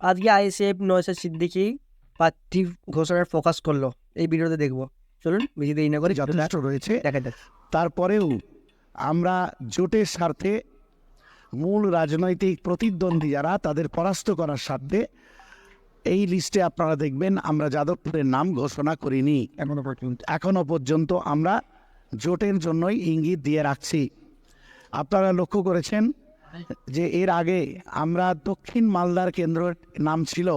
আজকে আইএসএফ নওশাদ সিদ্দিকী প্রার্থী ঘোষণার ফোকাস করলো, এই ভিডিওতে দেখবো। চলুন বেশি দেরি না করে যথেষ্ট রয়েছে। দেখা যাক। তারপরেও আমরা জোটের স্বার্থে মূল রাজনৈতিক প্রতিদ্বন্দ্বী যারা তাদের পরাস্ত করার স্বার্থে এই লিস্টে আপনারা দেখবেন আমরা যাদবপুরের নাম ঘোষণা করিনি এখনো পর্যন্ত। আমরা জোটের জন্যই ইঙ্গিত দিয়ে রাখছি। আপনারা লক্ষ্য করেছেন যে এর আগে আমরা দক্ষিণ মালদার কেন্দ্রের নাম ছিল,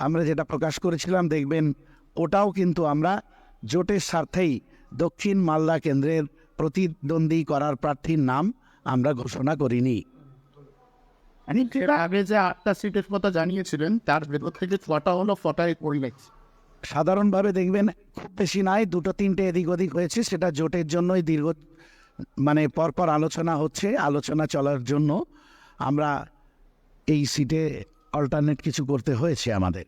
আমরা যেটা প্রকাশ করেছিলাম দেখবেন ওটাও কিন্তু আমরা জোটের স্বার্থেই দক্ষিণ মালদা কেন্দ্রের প্রতিদ্বন্দ্বী করার প্রার্থীর নাম আমরা ঘোষণা করিনি। এর আগে যে 8টা সিটের কথা জানিয়েছিলেন তার ভেতর থেকে 6টা হলো ফটায় পরিবেশ। সাধারণভাবে দেখবেন খুব বেশি নয়, 2-3টে এদিক ওদিক হয়েছে, সেটা জোটের জন্যই দীর্ঘ পরপর আলোচনা হচ্ছে। আলোচনা চলার জন্য আমরা এই সিটে অল্টারনেট কিছু করতে হয়েছে আমাদের।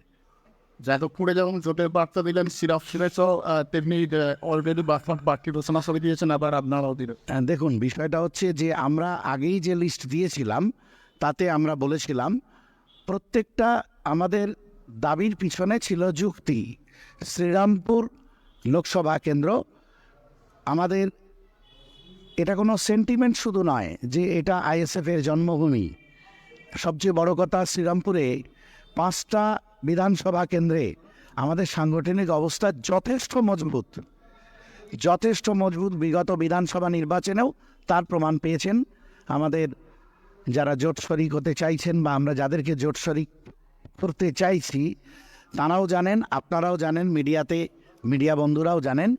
যাদবপুরে যেমন জোটের বার্তা দিলেন, সিরাজও তেমনি অলরেডি বাকি ঘোষণা করে দিয়েছেন, আবার আপনারাও দিলেন। দেখুন, বিষয়টা হচ্ছে যে আমরা আগেই যে লিস্ট দিয়েছিলাম তাতে আমরা বলেছিলাম প্রত্যেকটা আমাদের দাবির পিছনে ছিল যুক্তি। শ্রীরামপুর লোকসভা কেন্দ্র আমাদের, এটা কোনো সেন্টিমেন্ট শুধু নয় যে এটা আইএসএফের জন্মভূমি। সবচেয়ে বড় কথা, শ্রীরামপুরে 5টা বিধানসভা কেন্দ্রে আমাদের সাংগঠনিক অবস্থা যথেষ্ট মজবুত। বিগত বিধানসভা নির্বাচনেও তার প্রমাণ পেয়েছেন আমাদের যারা জোট শরিক হতে চাইছেন বা আমরা যাদেরকে জোট শরিক করতে চাইছি তারাও জানেন, আপনারাও জানেন, মিডিয়া বন্ধুরাও জানেন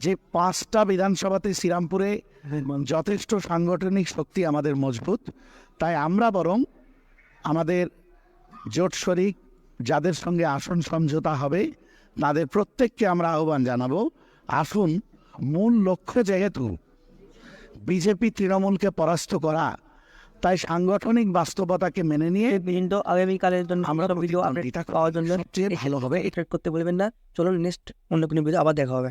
যে 5টা বিধানসভাতে শ্রীরামপুরে যথেষ্ট সাংগঠনিক শক্তি আমাদের মজবুত। তাই আমরা বরং আমাদের জোট শরিক যাদের সঙ্গে আসন সমঝোতা হবে তাদের প্রত্যেককে আমরা আহ্বান জানাবো, আসুন মূল লক্ষ্য যেহেতু বিজেপি তৃণমূলকে পরাস্ত করা, তাই সাংগঠনিক বাস্তবতাকে মেনে নিয়ে কিন্তু আগামীকালের জন্য আমরা ভিডিও আপডেট পাওয়ার জন্য সবচেয়ে ভালো হবে। করতে বলবেন না। চলুন নেক্সট অন্য কোনো ভিডিও আবার দেখা হবে।